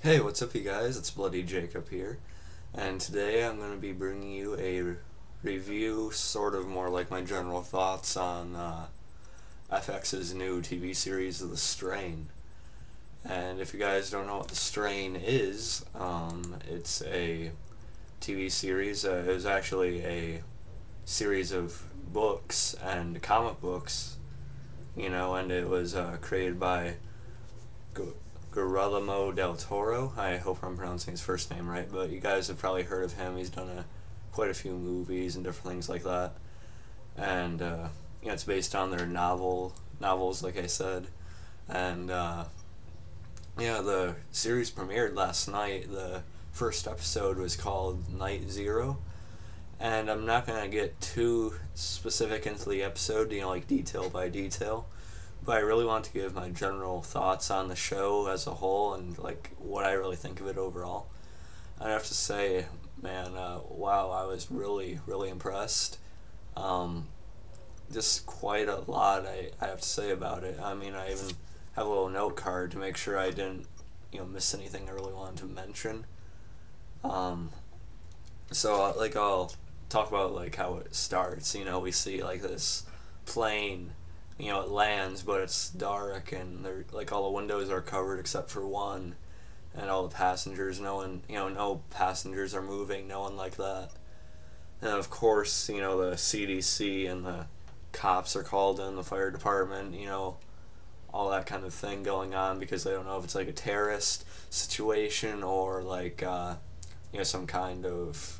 Hey, what's up you guys? It's Bloody Jacob here, and today I'm going to be bringing you a review, sort of more like my general thoughts on FX's new TV series, The Strain. And if you guys don't know what The Strain is, it's a TV series. It was actually a series of books and comic books, and it was created by Guillermo del Toro. I hope I'm pronouncing his first name right, but you guys have probably heard of him. He's done quite a few movies and different things like that. And it's based on their novels, like I said. And the series premiered last night. The first episode was called Night Zero. And I'm not going to get too specific into the episode, like detail by detail. But I really want to give my general thoughts on the show as a whole and like what I really think of it overall. I have to say, man, wow, I was really, really impressed. Just quite a lot I have to say about it. I mean, I even have a little note card to make sure I didn't, miss anything I really wanted to mention. I'll talk about like how it starts. We see like this plane. It lands, but it's dark, and all the windows are covered except for one, and all the passengers, no passengers are moving, no one like that. And of course, the CDC and the cops are called in, the fire department, all that kind of thing going on because they don't know if it's like a terrorist situation or like, some kind of,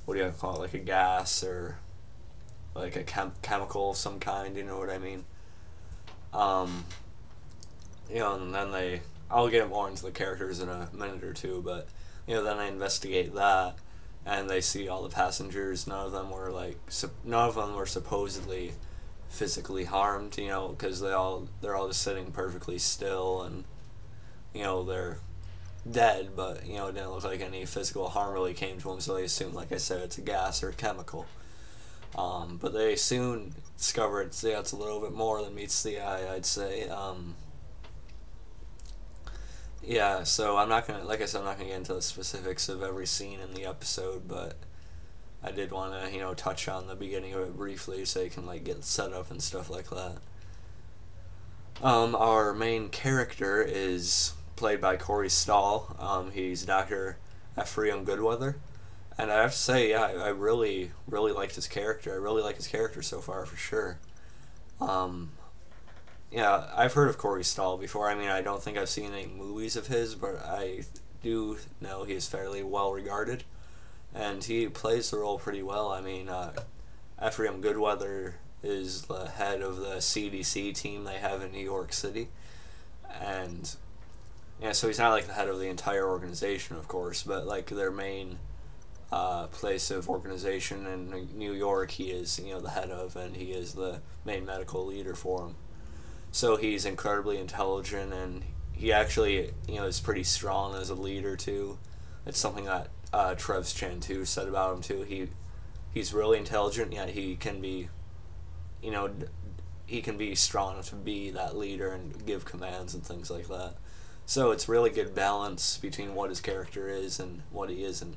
what do you call it, like a gas or like a chemical of some kind, you know what I mean? And then I'll get more into the characters in a minute or two, but, then I investigate that, and they see all the passengers, none of them were supposedly physically harmed, because they're all just sitting perfectly still, and, they're dead, but, it didn't look like any physical harm really came to them, so they assume, like I said, it's a gas or a chemical. But they soon discover it's a little bit more than meets the eye, I'd say. So I'm not gonna get into the specifics of every scene in the episode, but I did want to, touch on the beginning of it briefly so you can, get set up and stuff like that. Our main character is played by Corey Stahl. He's Dr. Ephraim Goodweather. And I have to say, I really, really liked his character. I really like his character so far, for sure. I've heard of Corey Stahl before. I mean, I don't think I've seen any movies of his, but I do know he's fairly well regarded. And he plays the role pretty well. I mean, Ephraim Goodweather is the head of the CDC team they have in New York City. And, so he's not like the head of the entire organization, of course, but like their main place of organization in New York, he is, the head of, and he is the main medical leader for him. So he's incredibly intelligent, and he actually, is pretty strong as a leader too. It's something that Trev's Chan too said about him too. He's really intelligent, yet he can be, he can be strong enough to be that leader and give commands and things like that. So it's really good balance between what his character is and what he isn't.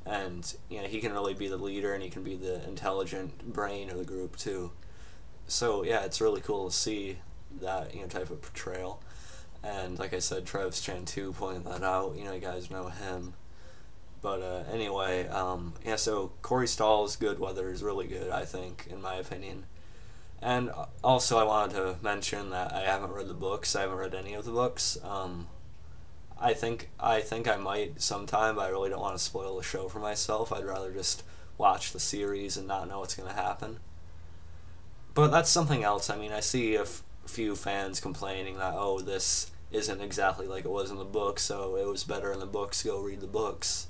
And he can really be the leader, and he can be the intelligent brain of the group too. So it's really cool to see that type of portrayal. And like I said, Travis Chan too pointed that out. You guys know him. But anyway, so Corey Stahl's Goodweather is really good, I think, in my opinion. And also I wanted to mention that I haven't read the books. I haven't read any of the books. I think I might sometime, but I really don't want to spoil the show for myself. I'd rather just watch the series and not know what's going to happen. But that's something else. I mean, I see a few fans complaining that, oh, this isn't exactly like it was in the book, so it was better in the books, go read the books.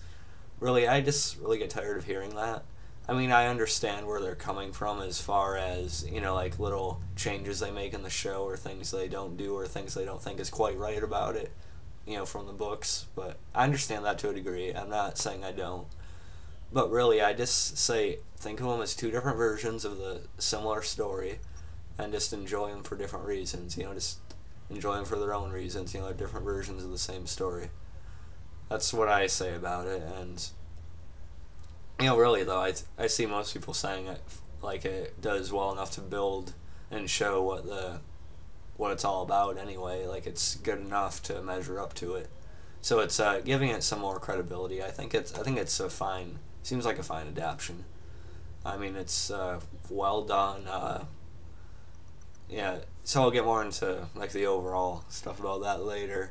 Really, I just really get tired of hearing that. I mean, I understand where they're coming from as far as, like little changes they make in the show or things they don't do or things they don't think is quite right about it. From the books, but I understand that to a degree. I'm not saying I don't. But really, I just say, think of them as two different versions of the similar story, and just enjoy them for different reasons, just enjoy them for their own reasons, different versions of the same story. That's what I say about it. And really though, I see most people saying it like it does well enough to build and show what it's all about anyway. Like it's good enough to measure up to it. So it's giving it some more credibility. I think it's a fine. Seems like a fine adaptation. I mean, it's well done. Yeah. So I'll get more into like the overall stuff about that later.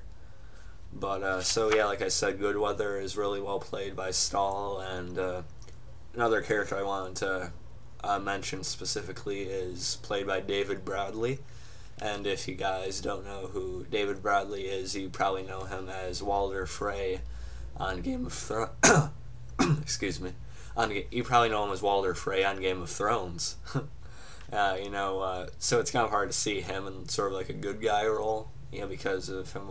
But so yeah, like I said, Goodweather is really well played by Stahl, and another character I wanted to mention specifically is played by David Bradley. And if you guys don't know who David Bradley is, you probably know him as Walder Frey on Game of Thrones. Excuse me. You probably know him as Walder Frey on Game of Thrones. So it's kind of hard to see him in sort of like a good guy role, because of him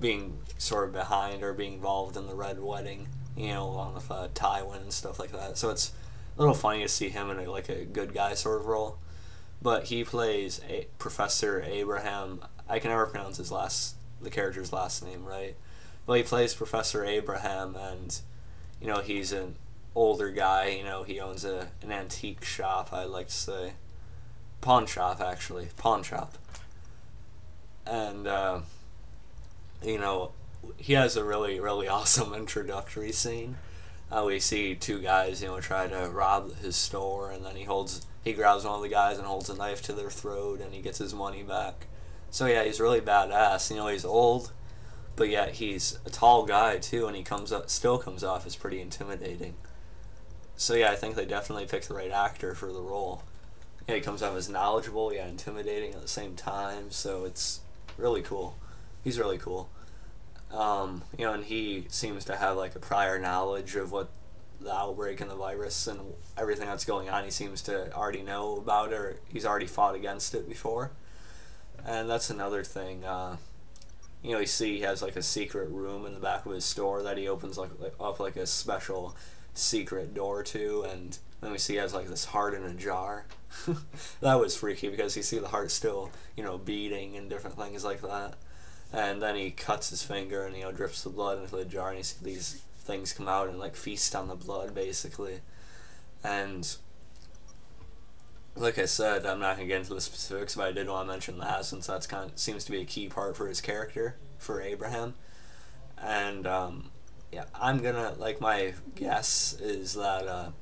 being sort of behind or being involved in the Red Wedding, along with Tywin and stuff like that. So it's a little funny to see him in a good guy sort of role. But he plays Professor Abraham. I can never pronounce the character's last name right. But he plays Professor Abraham, and he's an older guy. He owns an antique shop. I'd like to say pawn shop, actually, pawn shop. And he has a really really awesome introductory scene. We see two guys try to rob his store, and then he grabs one of the guys and holds a knife to their throat, and he gets his money back. So yeah, he's really badass. He's old, but yet he's a tall guy too, and he still comes off as pretty intimidating. So yeah, I think they definitely picked the right actor for the role. He comes off as knowledgeable, intimidating at the same time. So it's really cool. He's really cool. And he seems to have a prior knowledge of what the outbreak and the virus and everything that's going on. He seems to already know about it, or he's already fought against it before. And that's another thing. You see he has a secret room in the back of his store that he opens up a special secret door to, and then we see he has this heart in a jar. That was freaky because you see the heart still beating and different things like that. And then he cuts his finger and drips the blood into the jar, and you see these things come out and feast on the blood basically. And like I said, I'm not gonna get into the specifics, but I did want to mention that since that's seems to be a key part for his character, for Abraham. And yeah, I'm gonna my guess is that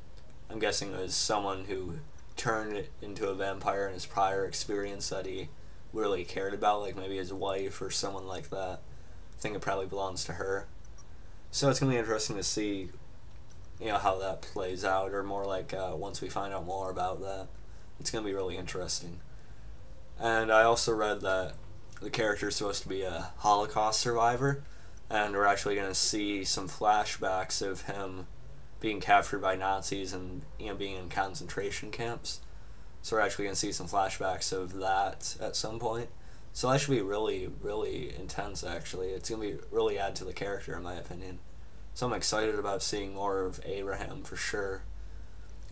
I'm guessing it was someone who turned it into a vampire in his prior experience that he really cared about, maybe his wife or someone like that. I think it probably belongs to her. So it's gonna be interesting to see, how that plays out, or more once we find out more about that. It's gonna be really interesting. And I also read that the character is supposed to be a Holocaust survivor, and we're actually gonna see some flashbacks of him being captured by Nazis and being in concentration camps. So we're actually going to see some flashbacks of that at some point. So that should be really, really intense, actually. It's going to be really add to the character, in my opinion. So I'm excited about seeing more of Abraham, for sure.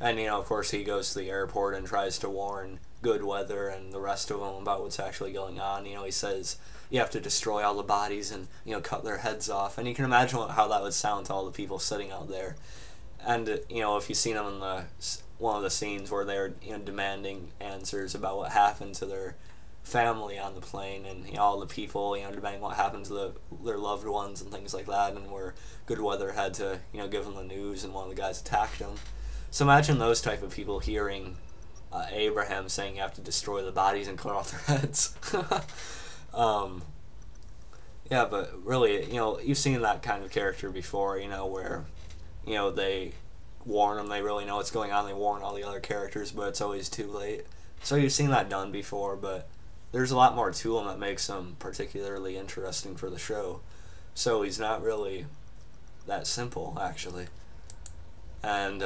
And, of course, he goes to the airport and tries to warn Goodweather and the rest of them about what's actually going on. He says you have to destroy all the bodies and, cut their heads off. And you can imagine how that would sound to all the people sitting out there. And, if you've seen them in one of the scenes where they're demanding answers about what happened to their family on the plane, and all the people demanding what happened to their loved ones and things like that, and where Goodweather had to give them the news and one of the guys attacked him. So imagine those type of people hearing Abraham saying you have to destroy the bodies and cut off their heads. Yeah, but really, you've seen that kind of character before, where they warn them, they really know what's going on, they warn all the other characters, but it's always too late. So you've seen that done before, but there's a lot more to him that makes him particularly interesting for the show. So he's not really that simple, actually. And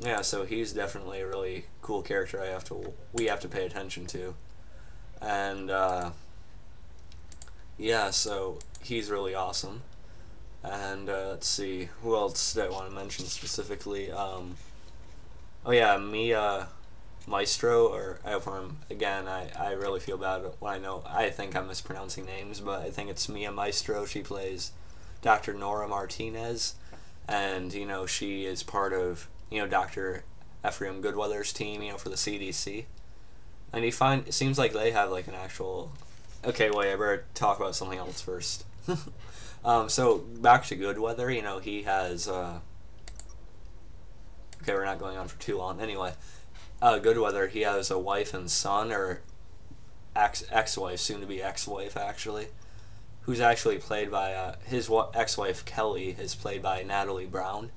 yeah, so he's definitely a really cool character we have to pay attention to. And yeah, so he's really awesome. And let's see, who else did I want to mention specifically? Oh yeah, Mia Maestro, or again, I really feel bad when I think I'm mispronouncing names, but I think it's Mia Maestro. She plays Dr. Nora Martinez, and she is part of Dr. Ephraim Goodweather's team, for the CDC. And it seems like they have like an actual. Okay, wait, I better talk about something else first. So back to Goodweather, he has. Okay, we're not going on for too long. Anyway, Goodweather, he has a wife and son, or ex-wife, soon to be ex-wife actually, who's actually played by his ex-wife Kelly is played by Natalie Brown,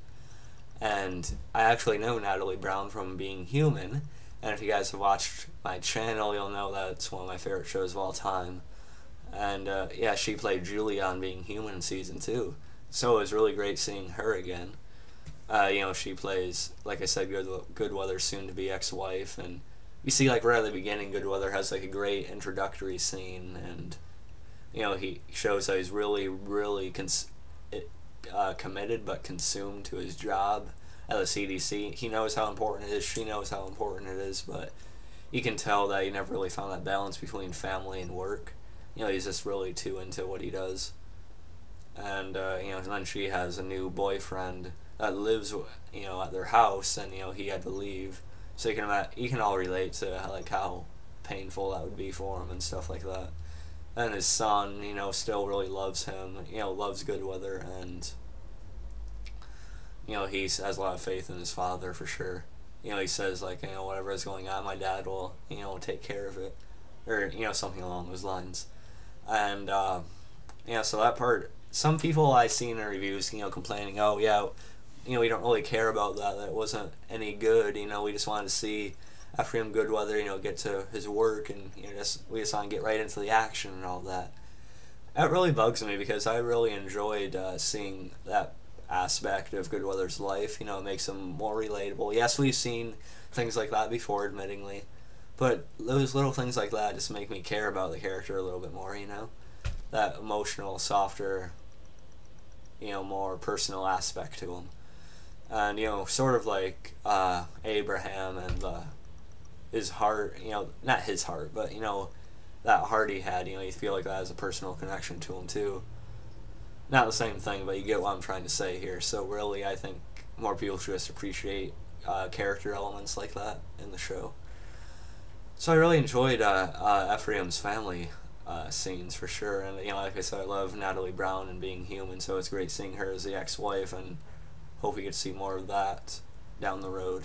and I actually know Natalie Brown from Being Human, and if you guys have watched my channel, you'll know that it's one of my favorite shows of all time. And yeah, she played Julia on Being Human in season 2, so it was really great seeing her again. She plays, like I said, Goodweather's soon-to-be ex-wife, and you see, like, right at the beginning, Goodweather has, like, a great introductory scene, and, he shows that he's really, really committed but consumed to his job at the CDC. He knows how important it is, she knows how important it is, but you can tell that he never really found that balance between family and work. He's just really too into what he does. And, and then she has a new boyfriend that lives, at their house, and, he had to leave. So you can all relate to, like, how painful that would be for him and stuff like that. And his son, still really loves him, loves Goodweather, and, he has a lot of faith in his father, for sure. He says, like, whatever is going on, my dad will, take care of it. Or, something along those lines. And, so that part, some people I've seen in reviews, complaining, oh, yeah, we don't really care about that, that wasn't any good, we just wanted to see Ephraim Goodweather, get to his work, and, we just want to get right into the action and all that. That really bugs me, because I really enjoyed seeing that aspect of Goodweather's life. It makes him more relatable. Yes, we've seen things like that before, admittingly, but those little things like that just make me care about the character a little bit more, that emotional, softer, more personal aspect to him. And, sort of like Abraham and his heart, not his heart, but, that heart he had, you feel like that has a personal connection to him, too. Not the same thing, but you get what I'm trying to say here. So really, I think more people should just appreciate character elements like that in the show. So I really enjoyed Ephraim's family scenes, for sure. And, like I said, I love Natalie Brown and Being Human, so it's great seeing her as the ex-wife, and hope we get to see more of that down the road.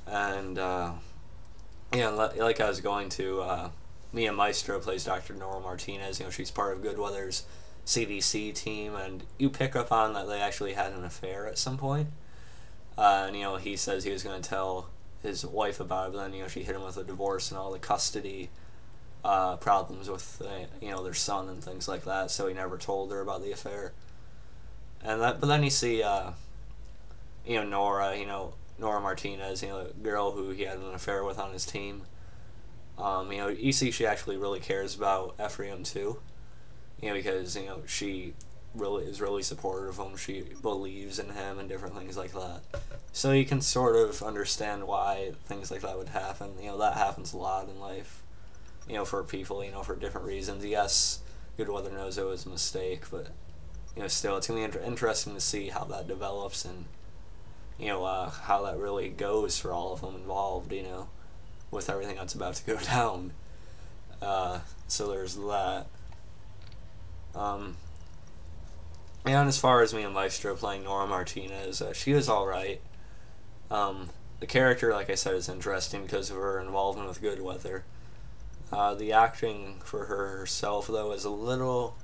And, like I was going to, Mia Maestro plays Dr. Nora Martinez. She's part of Goodweather's CDC team, and you pick up on that they actually had an affair at some point. And, he says he was going to tell his wife about it, but then, she hit him with a divorce and all the custody problems with, their son and things like that, so he never told her about the affair. And but then you see, Nora, Nora Martinez, the girl who he had an affair with on his team. You see she actually really cares about Ephraim too, because, she really is really supportive of him, she believes in him and different things like that. So you can sort of understand why things like that would happen. That happens a lot in life, for people, for different reasons. Yes, Goodweather knows it was a mistake, but, still, it's going to be interesting to see how that develops, and, how that really goes for all of them involved, with everything that's about to go down. So there's that. And as far as Mia Maestro playing Nora Martinez, she was alright. The character, like I said, is interesting because of her involvement with Goodweather. The acting for herself, though, is a little...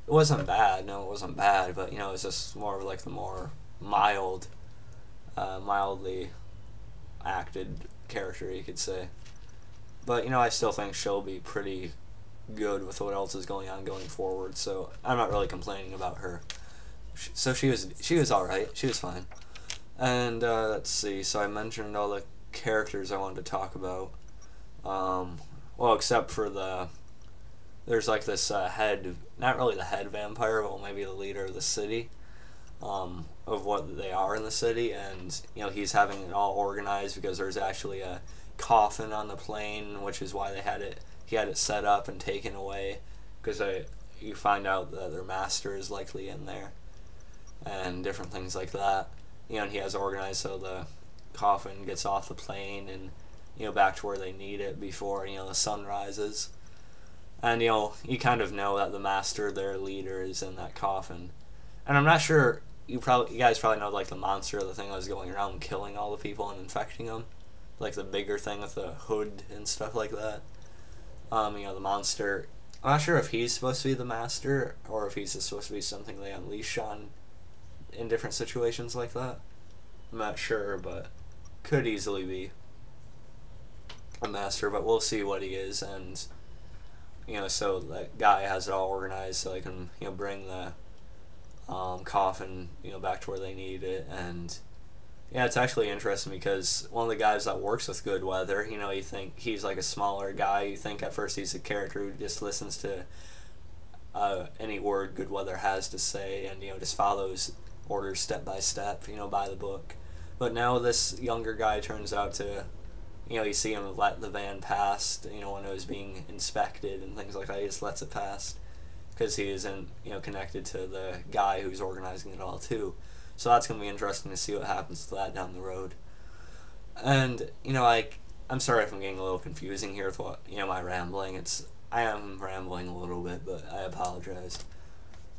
It wasn't bad, no, it wasn't bad, but, it was just more of, like, the more mildly acted character, you could say. But, I still think she'll be pretty good with what else is going on going forward, so I'm not really complaining about her. So she was alright, she was fine. And, let's see, so I mentioned all the characters I wanted to talk about. Well, except for there's like this head, not really the head vampire, well, maybe the leader of the city, of what they are in the city, and, he's having it all organized because there's actually a coffin on the plane, which is why he had it set up and taken away, because you find out that their master is likely in there, and different things like that. And he has organized so the coffin gets off the plane and back to where they need it before the sun rises. And you kind of know that the master, their leader, is in that coffin. And I'm not sure, you guys probably know like the monster, the thing that was going around killing all the people and infecting them, like the bigger thing with the hood and stuff like that. The monster, I'm not sure if he's supposed to be the master or if he's just supposed to be something they unleash on in different situations like that. I'm not sure, but could easily be a master, but we'll see what he is. And so that guy has it all organized so they can bring the coffin back to where they need it. And yeah, it's actually interesting because one of the guys that works with Goodweather, you think he's like a smaller guy. You think at first he's a character who just listens to any word Goodweather has to say and just follows orders step by step, by the book. But now this younger guy turns out to, you see him let the van pass, when it was being inspected and things like that. He just lets it pass because he isn't, connected to the guy who's organizing it all too. So that's going to be interesting to see what happens to that down the road. And, I'm sorry if I'm getting a little confusing here with what, my rambling. I am rambling a little bit, but I apologize.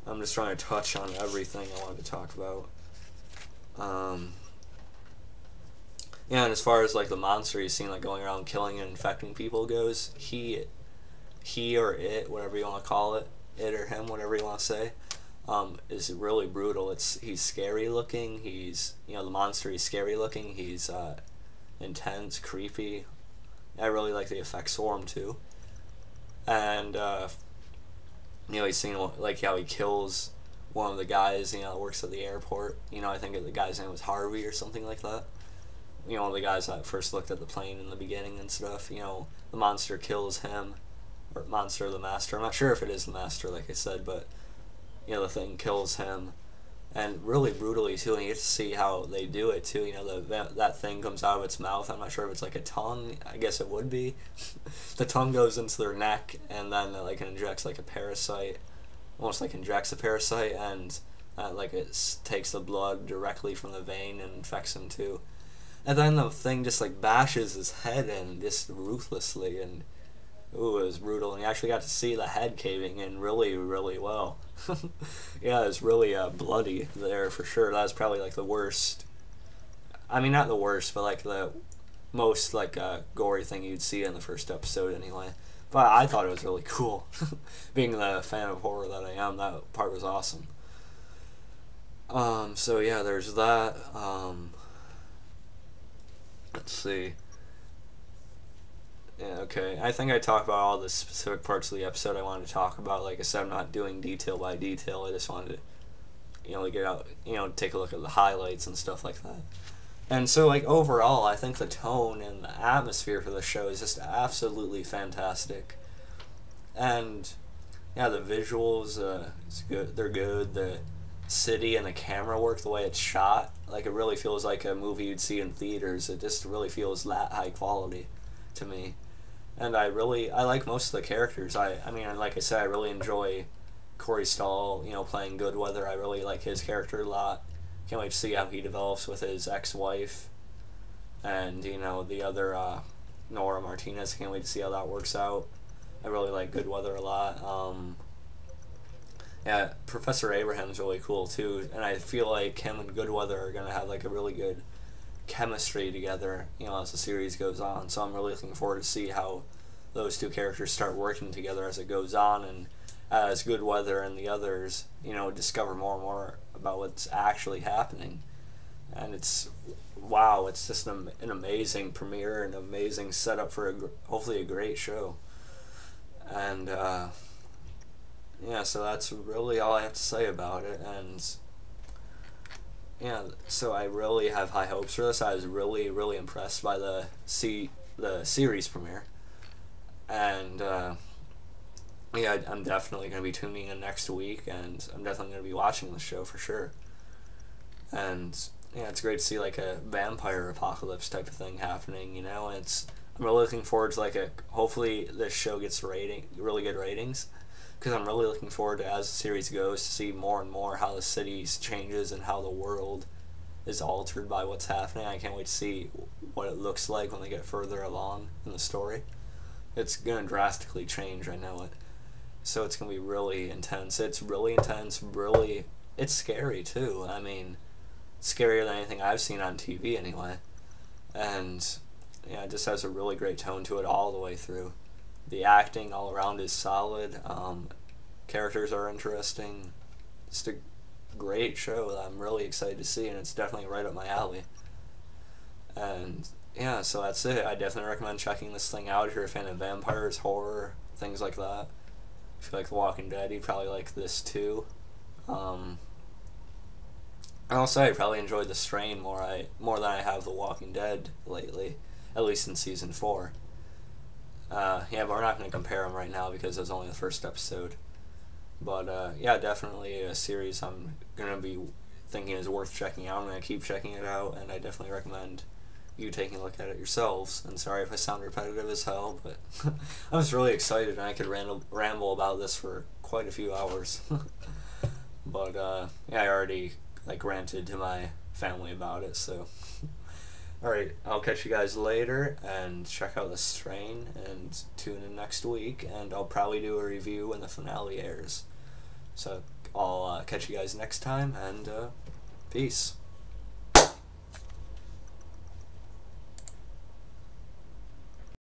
I'm just trying to touch on everything I wanted to talk about. And as far as like the monster you've seen like going around killing and infecting people goes, he or it, whatever you want to call it, it or him, whatever you want to say, is really brutal. He's scary looking. He's the monster. He's scary looking. He's intense, creepy. I really like the effects for him too. And he's seen like how he kills one of the guys that works at the airport. I think the guy's name was Harvey or something like that. One of the guys that first looked at the plane in the beginning and stuff. The monster kills him, or monster or the master. I'm not sure if it is the master, like I said, but the thing kills him, and really brutally too. And you get to see how they do it too. That thing comes out of its mouth. I'm not sure if it's like a tongue. I guess it would be. The tongue goes into their neck, and then like it injects like a parasite, almost like injects a parasite, and like it takes the blood directly from the vein and infects him too. And then the thing just like bashes his head in just ruthlessly, and ooh, it was brutal. And you actually got to see the head caving in really, really well. Yeah, it was really bloody there for sure. That was probably like the worst. I mean, not the worst, but like the most like gory thing you'd see in the first episode anyway. But I thought it was really cool. Being the fan of horror that I am, that part was awesome. So yeah, there's that. Let's see. Yeah, okay. I think I talked about all the specific parts of the episode I wanted to talk about. Like I said, I'm not doing detail by detail. I just wanted to, get out, take a look at the highlights and stuff like that. And so, like, overall, I think the tone and the atmosphere for the show is just absolutely fantastic. And, yeah, the visuals, it's good. They're good. The city and the camera work, the way it's shot, like, it really feels like a movie you'd see in theaters. It just really feels that high quality to me. And I like most of the characters. I mean, like I said, I really enjoy Corey Stahl, playing Goodweather. I really like his character a lot. Can't wait to see how he develops with his ex-wife. And, the other, Nora Martinez. Can't wait to see how that works out. I really like Goodweather a lot. Yeah, Professor Abraham's really cool, too. And I feel like him and Goodweather are going to have, like, a really good chemistry together, as the series goes on. So I'm really looking forward to see how those two characters start working together as it goes on, and as Goodweather and the others, discover more and more about what's actually happening. And it's just an amazing premiere, an amazing setup for hopefully a great show. And yeah, so that's really all I have to say about it. And yeah, so I really have high hopes for this. I was really, really impressed by the series premiere. And yeah, I'm definitely going to be tuning in next week, and I'm definitely going to be watching the show for sure. And yeah, it's great to see like a vampire apocalypse type of thing happening, and I'm really looking forward to hopefully this show gets really good ratings, because I'm really looking forward to, as the series goes, to see more and more how the city changes and how the world is altered by what's happening. I can't wait to see what it looks like when they get further along in the story. It's going to drastically change, I know it. So it's going to be really intense. It's really intense, really... It's scary, too. I mean, it's scarier than anything I've seen on TV, anyway. And, yeah, it just has a really great tone to it all the way through. The acting all around is solid. Characters are interesting. Just a great show that I'm really excited to see, and it's definitely right up my alley. And yeah, so that's it. I definitely recommend checking this thing out if you're a fan of vampires, horror, things like that. If you like The Walking Dead, you'd probably like this too. I'll say I probably enjoyed The Strain more than I have The Walking Dead lately, at least in season 4. Yeah, but we're not going to compare them right now because it was only the first episode. But yeah, definitely a series I'm going to be thinking is worth checking out. I'm going to keep checking it out, and I definitely recommend you taking a look at it yourselves. And sorry if I sound repetitive as hell, but I was really excited, and I could ramble about this for quite a few hours. But yeah, I already ranted to my family about it, so... Alright, I'll catch you guys later, and check out The Strain, and tune in next week, and I'll probably do a review when the finale airs. So I'll catch you guys next time, and peace.